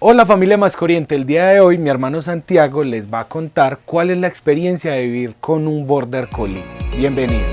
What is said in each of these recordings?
Hola familia Mascorriente, el día de hoy mi hermano Santiago les va a contar cuál es la experiencia de vivir con un Border Collie. Bienvenidos.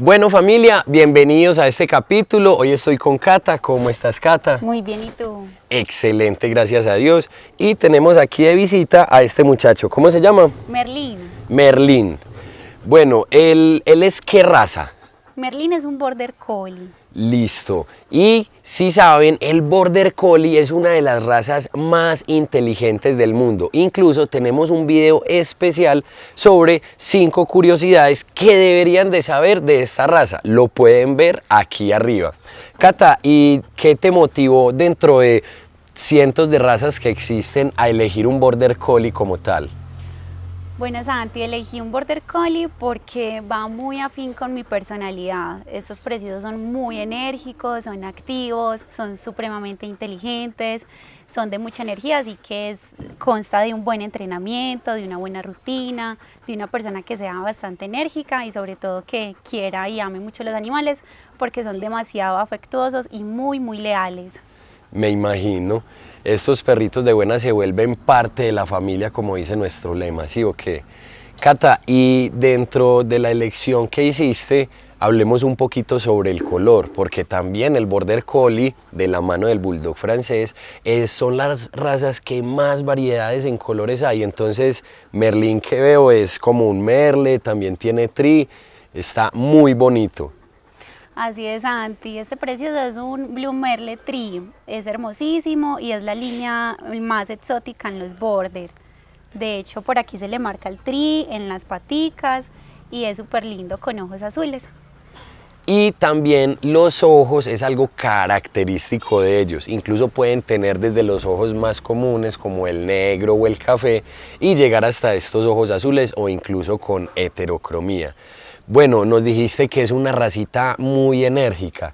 Bueno familia, bienvenidos a este capítulo. Hoy estoy con Cata. ¿Cómo estás, Cata? Muy bien, ¿y tú? Excelente, gracias a Dios. Y tenemos aquí de visita a este muchacho. ¿Cómo se llama? Merlín. Merlín. Bueno, ¿él es qué raza? Merlín es un Border Collie. Listo. Y si saben, el Border Collie es una de las razas más inteligentes del mundo. Incluso tenemos un video especial sobre 5 curiosidades que deberían de saber de esta raza. Lo pueden ver aquí arriba. Cata, ¿y qué te motivó dentro de cientos de razas que existen a elegir un Border Collie como tal? Bueno, Santi, elegí un Border Collie porque va muy afín con mi personalidad. Estos precisos son muy enérgicos, son activos, son supremamente inteligentes, son de mucha energía, así que consta de un buen entrenamiento, de una buena rutina, de una persona que sea bastante enérgica y sobre todo que quiera y ame mucho los animales porque son demasiado afectuosos y muy leales. Me imagino. Estos perritos de buena se vuelven parte de la familia, como dice nuestro lema, ¿sí o qué? Cata, y dentro de la elección que hiciste, hablemos un poquito sobre el color, porque también el Border Collie, de la mano del Bulldog francés, son las razas que más variedades en colores hay. Entonces, Merlín que veo es como un merle, también tiene tri, está muy bonito. Así es, Santi. Este precioso es un Blue Merle Tri. Es hermosísimo y es la línea más exótica en los Border. De hecho, por aquí se le marca el tri en las paticas y es súper lindo con ojos azules. Y también los ojos es algo característico de ellos. Incluso pueden tener desde los ojos más comunes como el negro o el café y llegar hasta estos ojos azules o incluso con heterocromía. Bueno, nos dijiste que es una racita muy enérgica.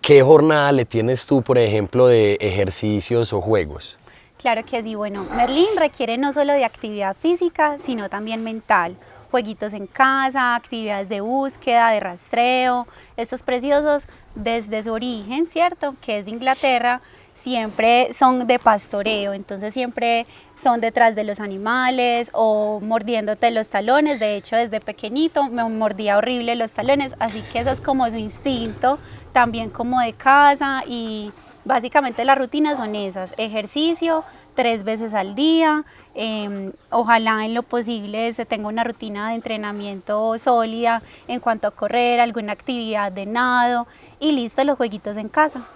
¿Qué jornada le tienes tú, por ejemplo, de ejercicios o juegos? Claro que sí. Bueno, Merlín requiere no solo de actividad física, sino también mental. Jueguitos en casa, actividades de búsqueda, de rastreo. Estos preciosos, desde su origen, ¿cierto?, que es de Inglaterra, siempre son de pastoreo, entonces siempre son detrás de los animales o mordiéndote los talones. De hecho, desde pequeñito me mordía horrible los talones, así que eso es como su instinto, también como de casa. Y básicamente las rutinas son esas: ejercicio 3 veces al día, ojalá en lo posible se tenga una rutina de entrenamiento sólida en cuanto a correr, alguna actividad de nado y listo, los jueguitos en casa.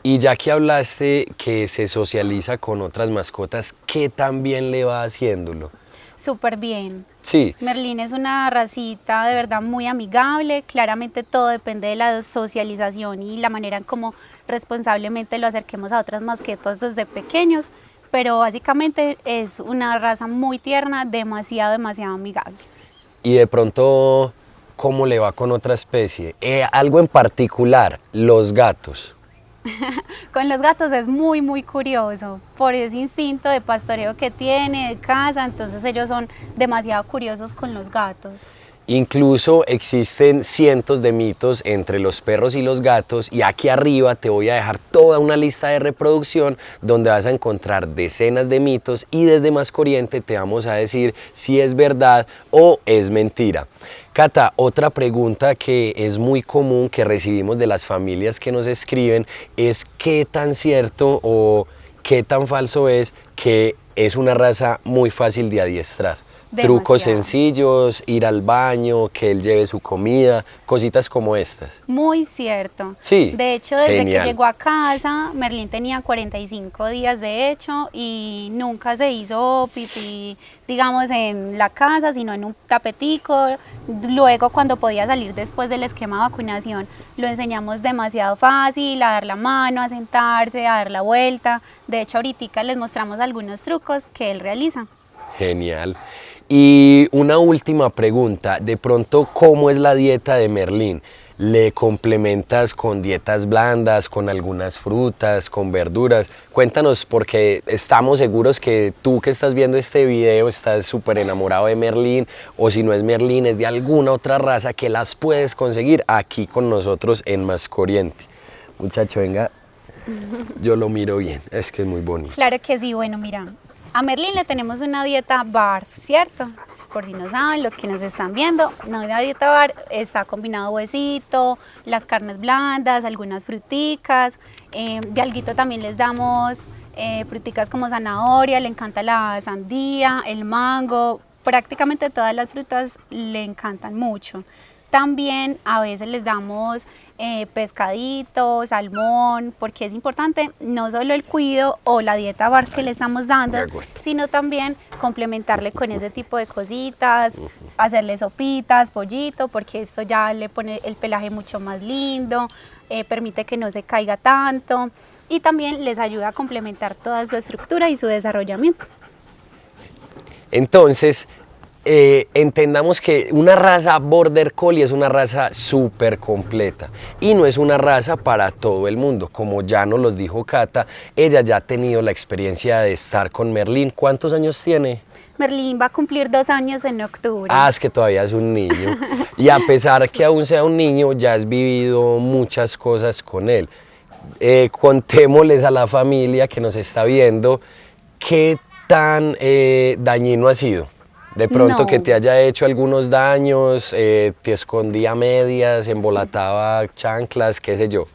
Y ya que hablaste que se socializa con otras mascotas, ¿qué tan bien le va haciéndolo? Súper bien. Sí. Merlín es una racita de verdad muy amigable. Claramente todo depende de la socialización y la manera en cómo responsablemente lo acerquemos a otras mascotas desde pequeños, pero básicamente es una raza muy tierna, demasiado amigable. Y de pronto, ¿cómo le va con otra especie? Algo en particular, los gatos. Con los gatos es muy curioso por ese instinto de pastoreo que tiene, de caza, entonces ellos son demasiado curiosos con los gatos. Incluso existen cientos de mitos entre los perros y los gatos, y aquí arriba te voy a dejar toda una lista de reproducción donde vas a encontrar decenas de mitos y desde Mascorriente te vamos a decir si es verdad o es mentira. Cata, otra pregunta que es muy común que recibimos de las familias que nos escriben es qué tan cierto o qué tan falso es que es una raza muy fácil de adiestrar. Demasiado. Trucos sencillos, ir al baño, que él lleve su comida, cositas como estas. Muy cierto. Sí, de hecho, desde genial. que llegó a casa, Merlín tenía 45 días de hecho y nunca se hizo pipí, digamos, en la casa, sino en un tapetico. Luego, cuando podía salir después del esquema de vacunación, lo enseñamos demasiado fácil, a dar la mano, a sentarse, a dar la vuelta. De hecho, ahorita les mostramos algunos trucos que él realiza. Genial. Y una última pregunta, de pronto, ¿cómo es la dieta de Merlín? ¿Le complementas con dietas blandas, con algunas frutas, con verduras? Cuéntanos, porque estamos seguros que tú que estás viendo este video estás súper enamorado de Merlín, o si no es Merlín, es de alguna otra raza que las puedes conseguir aquí con nosotros en Mascorriente. Muchacho, venga, yo lo miro bien, es que es muy bonito. Claro que sí, bueno, mira, a Merlín le tenemos una dieta BARF, ¿cierto? Por si no saben, lo que nos están viendo, una dieta BARF está combinado huesito, las carnes blandas, algunas fruticas, de alguito también les damos fruticas como zanahoria, le encanta la sandía, el mango, prácticamente todas las frutas le encantan mucho. También a veces les damos pescadito, salmón, porque es importante no solo el cuido o la dieta bar que le estamos dando, sino también complementarle con ese tipo de cositas, hacerle sopitas, pollito, porque esto ya le pone el pelaje mucho más lindo, permite que no se caiga tanto y también les ayuda a complementar toda su estructura y su desarrollamiento. Entonces, entendamos que una raza Border Collie es una raza súper completa y no es una raza para todo el mundo. Como ya nos lo dijo Cata, ella ya ha tenido la experiencia de estar con Merlín. ¿Cuántos años tiene? Merlín va a cumplir 2 años en octubre. Ah, es que todavía es un niño. Y a pesar que aún sea un niño, ya has vivido muchas cosas con él. Contémosles a la familia que nos está viendo qué tan dañino ha sido. De pronto No. que te haya hecho algunos daños, te escondía medias, embolataba chanclas, qué sé yo.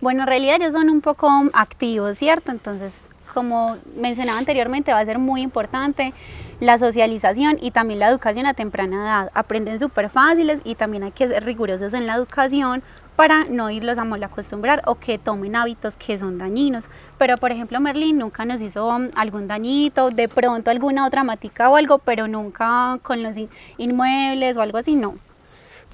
Bueno, en realidad ellos son un poco activos, ¿cierto? Entonces, como mencionaba anteriormente, va a ser muy importante la socialización y también la educación a temprana edad. Aprenden súper fáciles y también hay que ser rigurosos en la educación para no irlos a mal acostumbrar o que tomen hábitos que son dañinos. Pero por ejemplo Merlín nunca nos hizo algún dañito, de pronto alguna otra matica o algo, pero nunca con los inmuebles o algo así, no.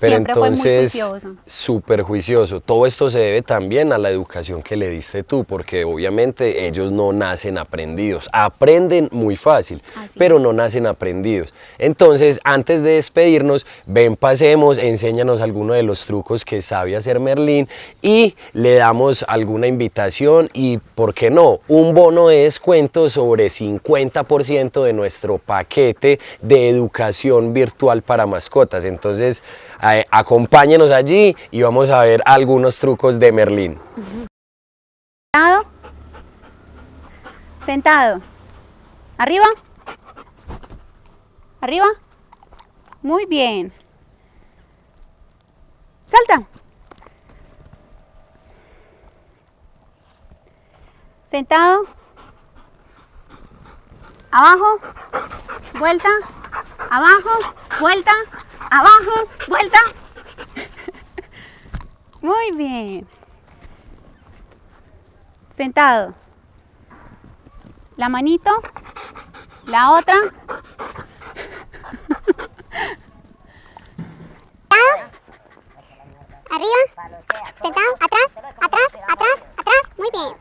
Pero Siempre fue muy entonces, juicioso. súper juicioso. Todo esto se debe también a la educación que le diste tú, porque obviamente ellos no nacen aprendidos. Aprenden muy fácil, pero no nacen aprendidos. Entonces, antes de despedirnos, ven, pasemos, enséñanos alguno de los trucos que sabe hacer Merlín y le damos alguna invitación y, ¿por qué no?, un bono de descuento sobre 50% de nuestro paquete de educación virtual para mascotas. Entonces, acompáñenos allí y vamos a ver algunos trucos de Merlín. Sentado. Sentado. Arriba. Arriba. Muy bien. Salta. Sentado. Abajo. Vuelta. Abajo. Vuelta. Abajo. Vuelta. Muy bien. Sentado. La manito. La otra. Arriba, sentado, atrás, atrás, atrás, atrás, muy bien.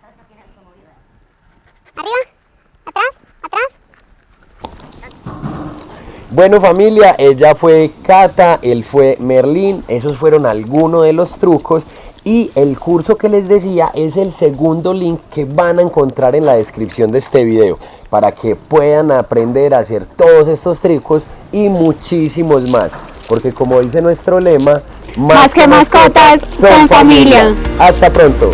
Arriba, atrás, atrás. Bueno familia, ella fue Cata, él fue Merlín, esos fueron algunos de los trucos y el curso que les decía es el segundo link que van a encontrar en la descripción de este video para que puedan aprender a hacer todos estos trucos y muchísimos más, porque como dice nuestro lema, Más que mascotas, son familia. Hasta pronto.